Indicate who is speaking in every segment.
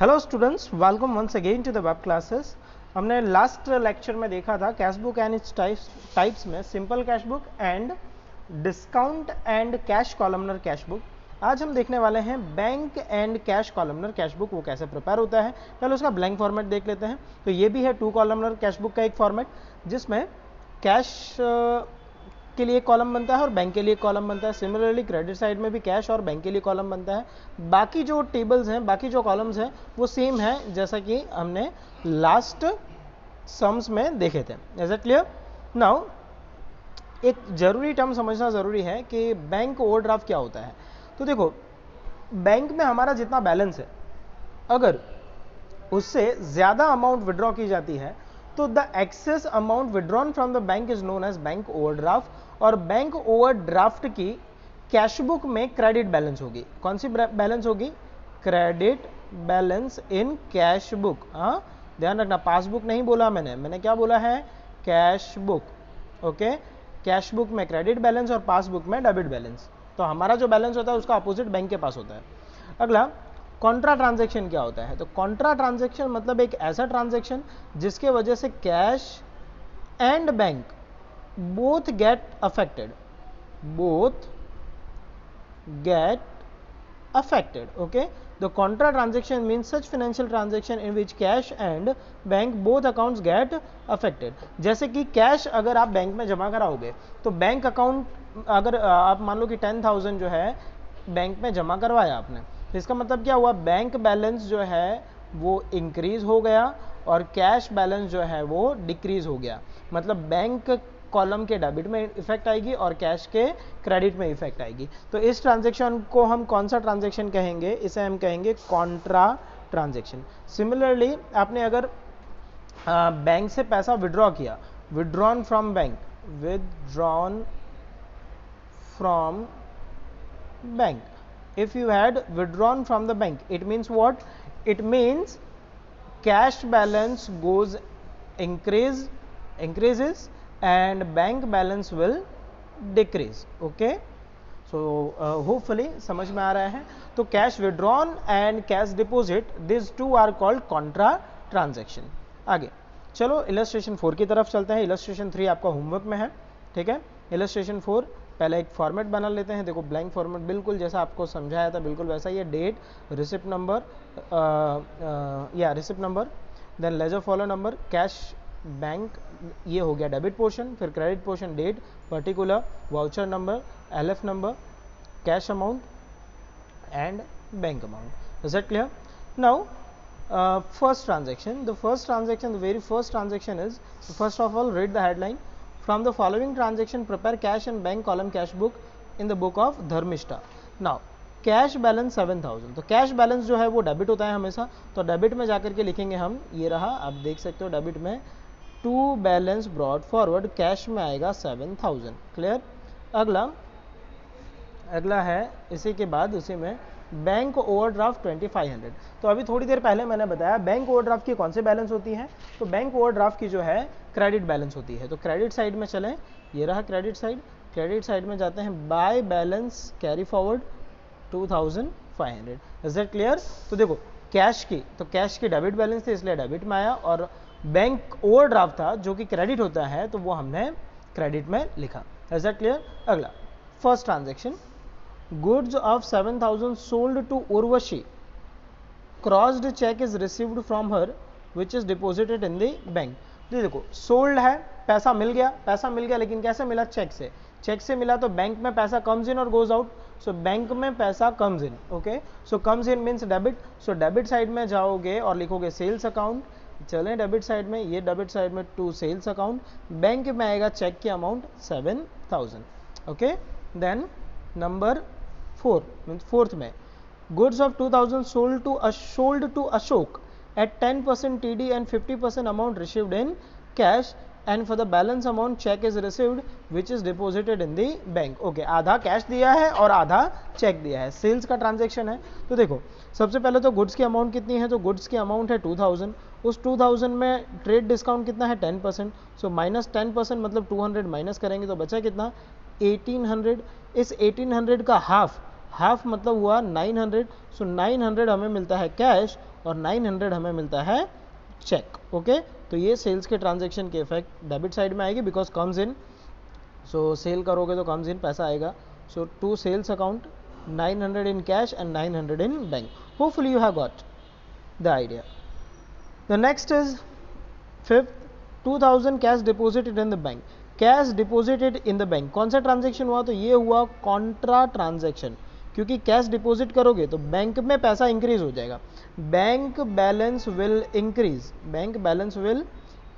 Speaker 1: Hello students, welcome once again to the web classes. हमने last lecture में देखा था cash book and its types में simple cash book and discount and cash columnar cash book. आज हम देखने वाले हैं bank and cash columnar cash book, वो कैसे प्रिपेयर होता है। पहले उसका ब्लैंक फॉर्मेट देख लेते हैं। तो ये भी है 2 कॉलमनर कैश बुक का एक फॉर्मेट, जिसमें कैश के लिए कॉलम बनता है और बैंक के लिए कॉलम बनता है। सिमिलरली क्रेडिट साइड में भी कैश और बैंक के लिए कॉलम बनता है। बाकी जो टेबल्स हैं, बाकी जो कॉलम्स हैं वो सेम है जैसा कि हमने लास्ट सम्स में देखे थे। Is it clear? नाउ एक जरूरी टर्म समझना जरूरी है कि बैंक ओवरड्राफ्ट क्या होता है। तो देखो, बैंक में हमारा जितना बैलेंस है, अगर उससे ज्यादा अमाउंट विड्रॉ की जाती है तो the excess amount withdrawn from the bank is known as bank overdraft. और बैंक ओवरड्राफ्ट की कैश बुक में क्रेडिट बैलेंस होगी। कौन सी बैलेंस होगी? Credit balance in cash book. हाँ, ध्यान रखना, पासबुक नहीं बोला मैंने क्या बोला है? Cash book. Okay, cash book में क्रेडिट बैलेंस और पासबुक में डेबिट बैलेंस। तो हमारा जो बैलेंस होता है उसका अपोजिट बैंक के पास होता है। अगला, कॉन्ट्रा ट्रांजैक्शन क्या होता है? तो कॉन्ट्रा ट्रांजैक्शन मतलब एक ऐसा ट्रांजैक्शन जिसके वजह से cash and bank both get affected, okay. The contra transaction means such financial transaction in which cash and bank both accounts get affected. जैसे कि कैश अगर आप बैंक में जमा कराओगे तो बैंक अकाउंट, अगर आप मान लो कि 10,000 जो है बैंक में जमा करवाया आपने, तो इसका मतलब क्या हुआ? बैंक बैलेंस जो है वो इंक्रीज हो गया और कैश बैलेंस जो है वो डिक्रीज हो गया। मतलब बैंक कॉलम के डेबिट में इफेक्ट आएगी और कैश के क्रेडिट में इफेक्ट आएगी। तो इस ट्रांजैक्शन को हम कौन सा ट्रांजैक्शन कहेंगे? इसे हम कहेंगे कॉन्ट्रा ट्रांजैक्शन। सिमिलरली आपने अगर बैंक से पैसा विड्रॉ किया, withdrawn from bank, withdrawn from bank, if you had withdrawn from the bank, it means what? It means cash balance goes increases and bank balance will decrease. Okay, so hopefully समझ में आ रहा है। तो cash withdrawn and cash deposit, this two are called contra transaction. आगे चलो illustration 4 की तरफ चलते हैं। इलस्ट्रेशन 3 आपका होमवर्क में है, ठीक है। इलस्ट्रेशन 4 पहले एक फॉर्मेट बना लेते हैं। देखो, ब्लैंक फॉर्मेट बिल्कुल जैसा आपको समझाया था बिल्कुल वैसा ही है। डेट, रिसिप्ट नंबर, या receipt number, then ledger folio number, cash bank, ये हो गया डेबिट पोर्शन। फिर credit portion, date, particular, voucher number, LF number, cash amount and bank amount. Is that clear? Now first transaction, the very first transaction is, first of all read the headline. From the following transaction prepare cash and bank column cash book in the book of Dharmishta. Now cash balance 7,000। तो cash balance जो है वो debit होता है हमेशा। तो debit में जाकर के लिखेंगे हम, ये रहा, आप देख सकते हो डेबिट में to balance brought forward, cash में आएगा 7,000। क्लियर? अगला है इसी के बाद उसी में बैंक ओवरड्राफ्ट 2500। तो अभी थोड़ी देर पहले मैंने बताया बैंक ओवरड्राफ्ट की कौन सी बैलेंस होती है। तो बैंक ओवरड्राफ्ट की जो है क्रेडिट बैलेंस होती है। तो क्रेडिट साइड में चलें, ये रहा क्रेडिट साइड। क्रेडिट साइड में जाते हैं, by balance carry forward 2500। Is that clear? तो देखो, कैश की, तो कैश की डेबिट बैलेंस थी इसलिए डेबिट में आया, और बैंक ओवरड्राफ्ट था जो कि क्रेडिट होता है तो वो हमने क्रेडिट में लिखा। Is that clear? अगला, first transaction, goods of 7,000 sold to Urvashi, crossed check is received from her which is deposited in the bank। देखो, सोल्ड है, पैसा मिल गया, लेकिन कैसे मिला? चेक से मिला। तो बैंक में पैसा कम्स इन और गोज आउट। सो बैंक में पैसा comes in. Okay, so comes in means debit. So debit side में जाओगे और लिखोगे सेल्स अकाउंट। चलें डेबिट साइड में, ये डेबिट साइड में टू सेल्स अकाउंट, बैंक में आएगा चेक की amount 7,000। Okay, then number 4 means fourth में, goods of 2,000 sold to Ashok at 10% TD and 50% amount received in cash, and for the balance amount check is received which is deposited in the bank। Okay, आधा cash दिया है और आधा check दिया है, sales का transaction है। तो देखो, सबसे पहले तो गुड्स की अमाउंट कितनी है? तो गुड्स की अमाउंट है 2,000। उस 2,000 में ट्रेड डिस्काउंट कितना है? 10%। सो माइनस 10% मतलब 200 माइनस करेंगे तो बचा कितना? 1,800। इस 1,800 का हाफ हाफ मतलब हुआ 900, सो 900 हमें मिलता है कैश और 900 हमें मिलता है चेक। ओके, तो ये सेल्स के ट्रांजैक्शन के इफेक्ट डेबिट साइड में आएगी because comes in, so sale करोगे तो कम्स इन पैसा आएगा। So to sales account 900 in cash and 900 in bank. Hopefully you have got the idea. The next is fifth, 2000 cash deposited in the bank. Cash deposited in the bank, कौन सा transaction हुआ? तो ये हुआ Contra transaction, क्योंकि cash deposit करोगे तो bank में पैसा इंक्रीज हो जाएगा, bank balance will increase, bank balance will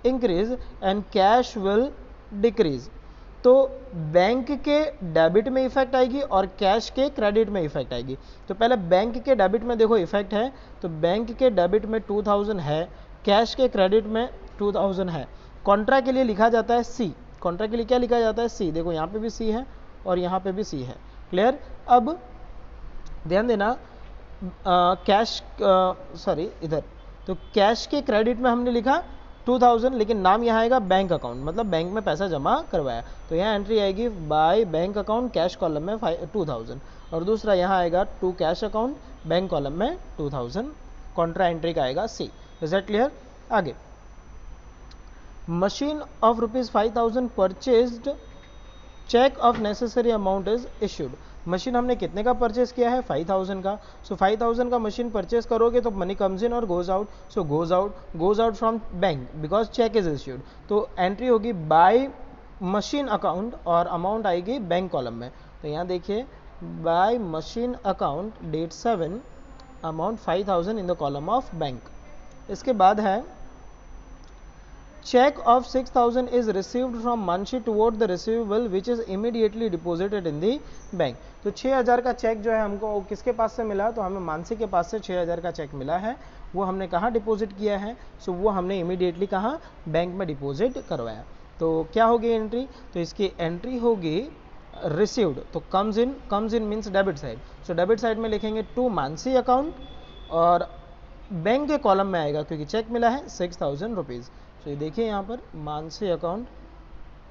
Speaker 1: increase and cash will decrease. तो बैंक के डेबिट में इफेक्ट आएगी और कैश के क्रेडिट में इफेक्ट आएगी। तो पहले बैंक के डेबिट में देखो इफेक्ट है, तो बैंक के डेबिट में 2000 है, कैश के क्रेडिट में 2000 है। कॉन्ट्रा के लिए लिखा जाता है सी, कॉन्ट्रा के लिए क्या लिखा जाता है? सी। देखो यहाँ पे भी सी है और यहाँ पे भी सी है। क्लियर? अब ध्यान देना, कैश सॉरी इधर, तो कैश के क्रेडिट में हमने लिखा 2000, लेकिन नाम यहाँ आएगा बैंक अकाउंट, मतलब बैंक में पैसा जमा करवाया, तो यहाँ एंट्री आएगी by bank account cash column में 2000, और दूसरा यहाँ आएगा to cash account bank column में 2000, कॉन्ट्रा एंट्री का आएगा सी। Is that clear? आगे, machine of ₹5000 purchased, cheque of necessary amount is issued. Machine हमने कितने का परचेज किया है? 5000 का। सो 5000 का मशीन परचेज करोगे तो मनी कम्स इन और goes out, so goes out from bank because cheque is issued. तो एंट्री होगी बाय मशीन अकाउंट और अमाउंट आएगी बैंक कॉलम में। तो यहाँ देखिए by machine account date 7 amount 5000 in the column of bank. इसके बाद है check of 6000 is received from Manshi toward the receivable which is immediately deposited in the bank। तो 6000 का चेक जो है हमको किसके पास से मिला? तो हमें मानसी के पास से 6000 का चेक मिला है, वो हमने कहाँ डिपॉजिट किया है? सो वो हमने इमीडिएटली कहाँ? बैंक में डिपॉजिट करवाया। तो क्या होगी एंट्री? तो इसकी एंट्री होगी रिसीव्ड, तो comes in means debit side, so debit side में लिखेंगे टू मानसी अकाउंट और बैंक के कॉलम में आएगा क्योंकि चेक मिला है 6000 रुपीज़। तो ये देखिए यहाँ पर Mansi account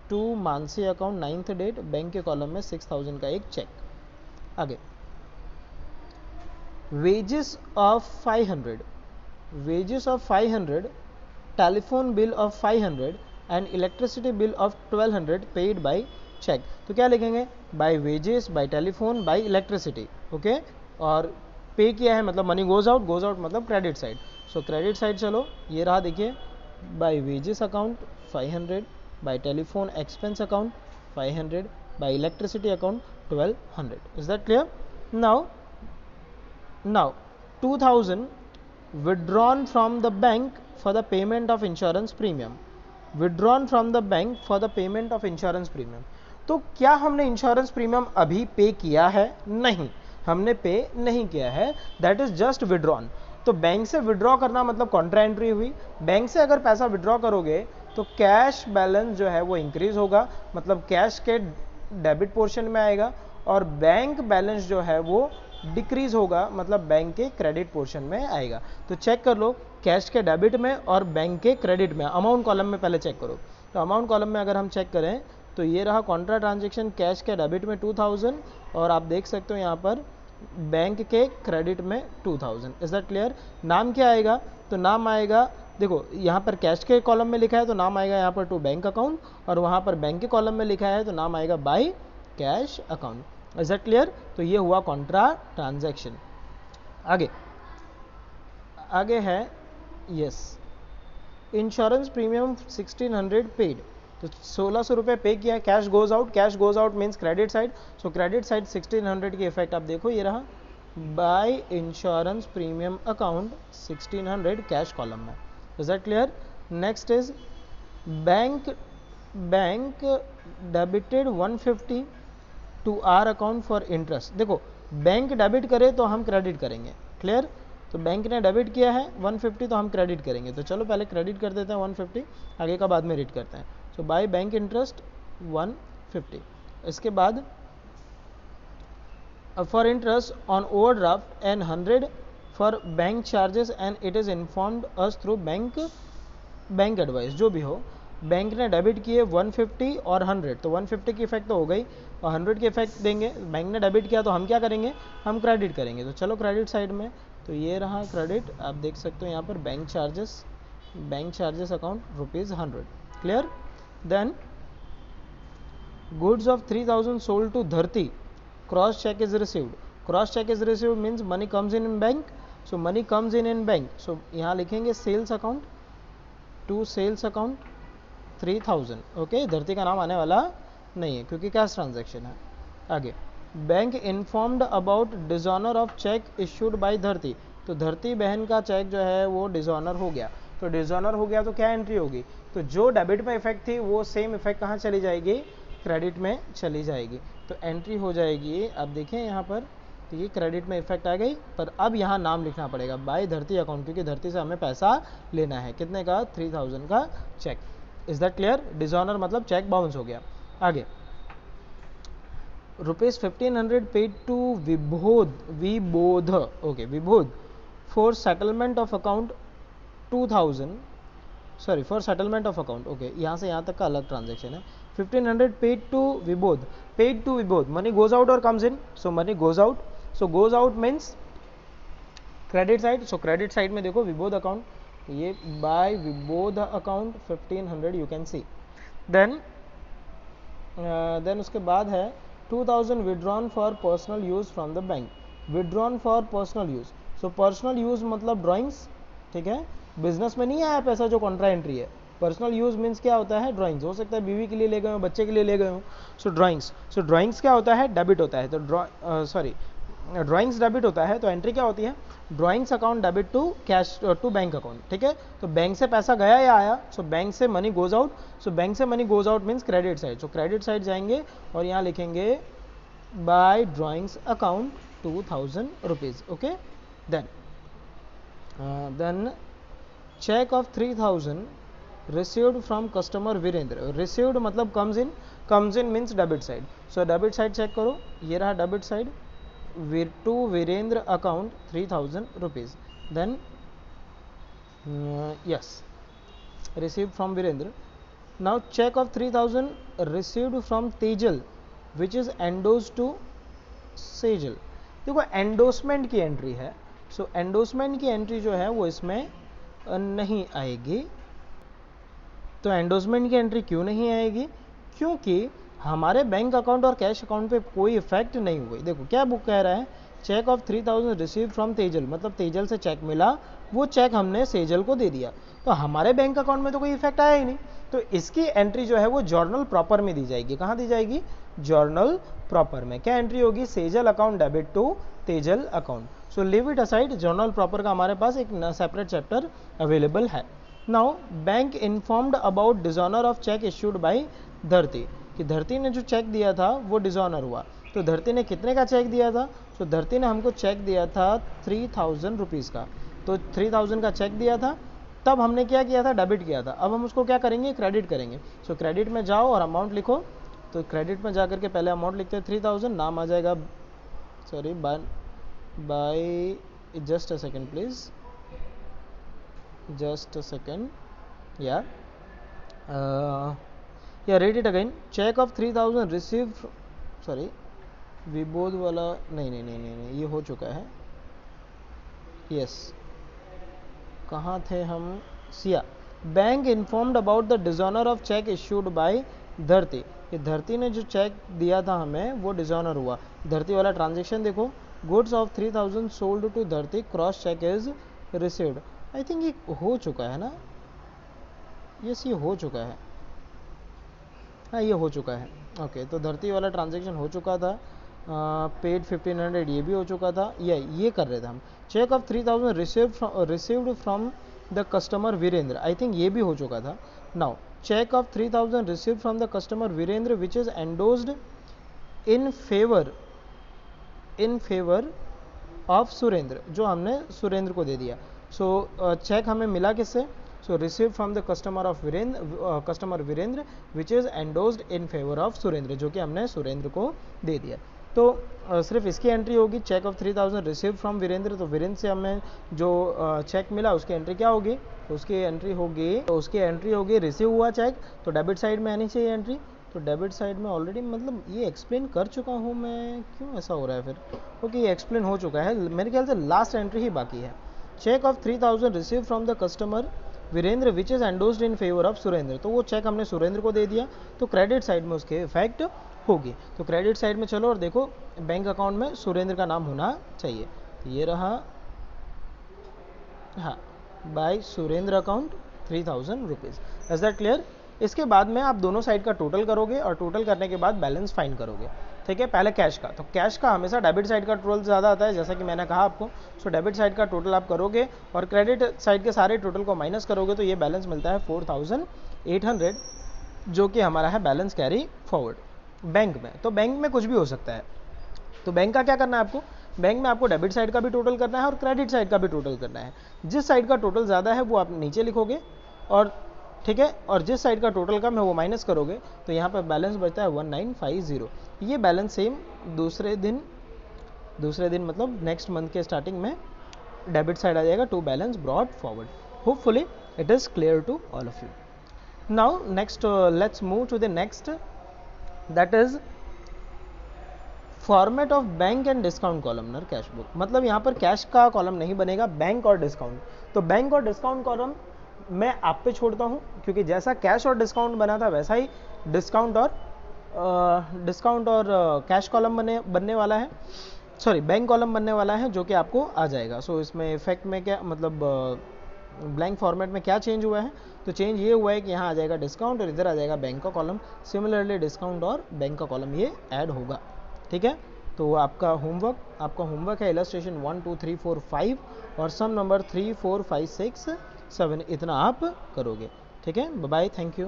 Speaker 1: to Mansi account 9th date, bank के कॉलम में 6000 का एक चेक। आगे, wages of 500, wages of 500, telephone bill of 500 and electricity bill of 1200 paid by cheque. तो क्या लिखेंगे? By wages, by telephone, by electricity. Okay, और पे किया है मतलब मनी गोज आउट मतलब credit side. So credit side चलो, ये रहा देखिए, by wages account 500, by telephone expense account 500, by electricity account 1200. Is that clear? Now 2000 withdrawn from the bank for the payment of insurance premium, withdrawn from the bank for the payment of insurance premium। तो क्या हमने insurance premium अभी पे किया है? नहीं, हमने पे नहीं किया है, दैट इज जस्ट विड्रॉन। तो बैंक से विड्रॉ करना मतलब कॉन्ट्रा एंट्री हुई। बैंक से अगर पैसा विड्रॉ करोगे तो कैश बैलेंस जो है वो इंक्रीज होगा, मतलब कैश के डेबिट पोर्शन में आएगा, और बैंक बैलेंस जो है वो डिक्रीज होगा, मतलब बैंक के क्रेडिट पोर्शन में आएगा। तो चेक कर लो, कैश के डेबिट में और बैंक के क्रेडिट में, अमाउंट कॉलम में पहले चेक करो। तो अमाउंट कॉलम में अगर हम चेक करें तो ये रहा कॉन्ट्रा ट्रांजेक्शन, कैश के डेबिट में 2000 और आप देख सकते हो यहाँ पर बैंक के क्रेडिट में 2000। Is that clear? नाम क्या आएगा? तो नाम आएगा, देखो यहाँ पर कैश के कॉलम में लिखा है तो नाम आएगा यहाँ पर टू बैंक अकाउंट, और वहाँ पर बैंक के कॉलम में लिखा है तो नाम आएगा by cash account. Is that clear? तो ये हुआ कॉन्ट्रा ट्रांजैक्शन। आगे है यस, इंश्योरेंस प्रीमियम 1600 पेड, तो 1600 रुपये पे किया, cash goes out means credit side, so credit side 1600 की इफेक्ट आप देखो, ये रहा by insurance premium account 1600 cash column में। Is that clear? Next is bank debited 150 to our account for interest. देखो बैंक डेबिट करे तो हम क्रेडिट करेंगे, क्लियर? तो बैंक ने डेबिट किया है 150 तो हम क्रेडिट करेंगे, तो चलो पहले क्रेडिट कर देते हैं 150, आगे का बाद में रीड करते हैं। सो बाय बैंक इंटरेस्ट 150, इसके बाद for interest on overdraft and 100 for bank charges and it is informed us through bank advice, जो भी हो। बैंक ने डेबिट किए 150 और 100, तो 150 की इफेक्ट तो हो गई और 100 की इफेक्ट देंगे। बैंक ने डेबिट किया तो हम क्या करेंगे, हम क्रेडिट करेंगे। तो चलो क्रेडिट साइड में, तो ये रहा क्रेडिट, आप देख सकते हो यहाँ पर bank charges account ₹100, clear. Then goods of 3000 sold to Dharti, cross check is received. Cross check is received means money comes in bank, so money comes in bank, so यहाँ लिखेंगे sales account to sales account 3000, okay. Dharti का नाम आने वाला नहीं है क्योंकि cash transaction है। आगे, bank informed about dishonour of cheque issued by धरती, तो धरती बहन का चेक जो है वो डिसऑनर हो गया। तो डिसऑनर हो गया तो क्या एंट्री होगी, तो जो डेबिट में इफेक्ट थी वो सेम इफेक्ट कहाँ चली जाएगी, क्रेडिट में चली जाएगी। तो एंट्री हो जाएगी, आप देखें यहाँ पर, तो ये क्रेडिट में इफेक्ट आ गई, पर अब यहाँ नाम लिखना पड़ेगा बाय धरती अकाउंट, क्योंकि धरती से हमें पैसा लेना है। कितने का, 3000 का cheque. Is that clear. Dishonour मतलब चेक बाउंस हो गया। आगे, ₹1500 paid to Vibodh, okay, Vibodh for settlement of account 2000, sorry for settlement of account, okay, यहाँ से यहाँ तक का अलग ट्रांजेक्शन है। 1500 paid to Vibodh, money goes out और comes in, so money goes out, so goes out means credit side, so credit side में देखो विबोध अकाउंट, ये by Vibodh account 1500 you can see. Then उसके बाद है 2000 withdrawn for personal use from the bank, withdrawn for personal use, so personal use मतलब drawings, ठीक है, business में नहीं आया पैसा जो कॉन्ट्रा एंट्री है। पर्सनल यूज मीन्स क्या होता है, ड्राइंग्स, हो सकता है बीवी के लिए ले गए हो, बच्चे के लिए ले गए हो, सो ड्राइंग्स क्या होता है, डेबिट होता है, तो ड्राइंग्स डेबिट होता है, तो एंट्री क्या होती है, drawings account debit to cash to bank account, ठीक है। तो बैंक से पैसा गया या आया, सो बैंक से money goes out, so bank से money goes out means credit side, so credit side जाएंगे और यहाँ लिखेंगे by drawings account 2000 rupees, okay. Then cheque of 3000 received from customer Virendra, received मतलब comes in means debit side, so debit side check करो, ये रहा debit side, to Virendra account 3000 rupees. Then yes, received from Virendra. Now cheque of 3000 received from Tejal which is endorse to Sejal, देखो endorsement की entry है, सो endorsement की entry जो है वो इसमें नहीं आएगी। तो एंडोसमेंट की एंट्री क्यों नहीं आएगी, क्योंकि हमारे बैंक अकाउंट और कैश अकाउंट पे कोई इफेक्ट नहीं हुई। देखो क्या बुक कह रहा है, cheque of 3000 receive from Tejal, मतलब तेजल से चेक मिला, वो चेक हमने सेजल को दे दिया, तो हमारे बैंक अकाउंट में तो कोई इफेक्ट आया ही नहीं। तो इसकी एंट्री जो है वो जर्नल प्रॉपर में दी जाएगी। कहाँ दी जाएगी, जर्नल प्रॉपर में। क्या एंट्री होगी, Sejal account debit to Tejal account, so leave it aside, journal proper का हमारे पास एक सेपरेट चैप्टर अवेलेबल है। Now bank informed about dishonour of cheque issued by Dharti, कि धरती ने जो चेक दिया था वो डिसऑनर हुआ। तो धरती ने कितने का चेक दिया था, तो धरती ने हमको चेक दिया था 3000 रुपीज़ का, तो 3000 का चेक दिया था, तब हमने क्या किया था, डेबिट किया था। अब हम उसको क्या करेंगे, क्रेडिट करेंगे। सो क्रेडिट में जाओ और अमाउंट लिखो, तो क्रेडिट में जा करके पहले अमाउंट लिखते हैं 3000, नाम आ जाएगा, sorry by just a second please, just a second, read it again, check of 3000 received, sorry Vibodh वाला नहीं, ये हो चुका है, यस, कहाँ थे हम, Siya, bank informed about the dishonour of cheque issued by धरती, ये धरती ने जो चेक दिया था हमें वो डिसऑनर हुआ। धरती वाला ट्रांजेक्शन देखो, goods of 3000 sold to Dharti, cross cheque is received, I think ये हो चुका है ना, यस ये हो चुका है, हाँ ये हो चुका है, ओके। तो धरती वाला ट्रांजैक्शन हो चुका था, पेड 1500 ये भी हो चुका था, ये कर रहे थे हम। Cheque of 3000 received from the customer Virendra, I think ये भी हो चुका था। Now cheque of 3000 received from the customer Virendra which is endorsed in favour of Surendra, जो हमने सुरेंद्र को दे दिया। सो चेक हमें मिला किससे, so receive from the customer Virendra which is endorsed in favour of Surendra, जो कि हमने सुरेंद्र को दे दिया। तो सिर्फ इसकी एंट्री होगी, cheque of 3000 receive from Virendra, तो वीरेंद्र से हमें जो चेक मिला उसकी एंट्री क्या होगी, तो उसकी एंट्री होगी रिसीव हुआ चेक, तो डेबिट साइड में आनी चाहिए एंट्री। तो डेबिट साइड में ऑलरेडी मतलब ये एक्सप्लेन कर चुका हूँ मैं, क्यों ऐसा हो रहा है फिर, ओके ये एक्सप्लेन हो चुका है, मेरे ख्याल से लास्ट एंट्री ही बाकी है। Cheque of 3000 receive from the customer Virendra which is endorsed in favour of Surendra, तो वो चेक हमने सुरेंद्र को दे दिया, तो क्रेडिट साइड में उसके इफेक्ट होगी। तो क्रेडिट साइड में चलो और देखो बैंक अकाउंट में सुरेंद्र का नाम होना चाहिए, तो ये रहा, हाँ by Surendra account 3000 rupees. Is that clear? इसके बाद में आप दोनों साइड का टोटल करोगे और टोटल करने के बाद बैलेंस फाइंड करोगे, ठीक है। पहले कैश का, तो कैश का हमेशा डेबिट साइड का टोटल ज़्यादा आता है, जैसा कि मैंने कहा आपको। सो डेबिट साइड का टोटल आप करोगे और क्रेडिट साइड के सारे टोटल को माइनस करोगे, तो ये बैलेंस मिलता है 4800, जो कि हमारा है बैलेंस कैरी फॉरवर्ड बैंक में। तो बैंक में कुछ भी हो सकता है, तो बैंक का क्या करना है आपको, बैंक में आपको डेबिट साइड का भी टोटल करना है और क्रेडिट साइड का भी टोटल करना है। जिस साइड का टोटल ज़्यादा है वो आप नीचे लिखोगे, और ठीक है, और जिस साइड का टोटल कम है वो माइनस करोगे, तो यहाँ पर बैलेंस बचता है 1950। ये बैलेंस सेम दूसरे दिन मतलब नेक्स्ट मंथ के स्टार्टिंग में डेबिट साइड आ जाएगा to balance brought forward. Hopefully it is clear to all of you. Now next let's move to the next, that is format of bank and discount columnar cash book. मतलब यहाँ पर cash का column नहीं बनेगा, bank और discount. तो bank और discount column मैं आप पे छोड़ता हूँ, क्योंकि जैसा कैश और डिस्काउंट बना था वैसा ही डिस्काउंट और कैश कॉलम बनने वाला है, सॉरी बैंक कॉलम बनने वाला है, जो कि आपको आ जाएगा। सो इसमें इफेक्ट में क्या मतलब ब्लैंक फॉर्मेट में क्या चेंज हुआ है, तो चेंज ये हुआ है कि यहाँ आ जाएगा डिस्काउंट और इधर आ जाएगा बैंक का कॉलम। सिमिलरली डिस्काउंट और बैंक का कॉलम ये ऐड होगा, ठीक है। तो आपका होमवर्क है इलस्ट्रेशन 1 2 3 4 5 और सम नंबर 3 4 5 6 7, इतना आप करोगे, ठीक है। Bye bye, thank you.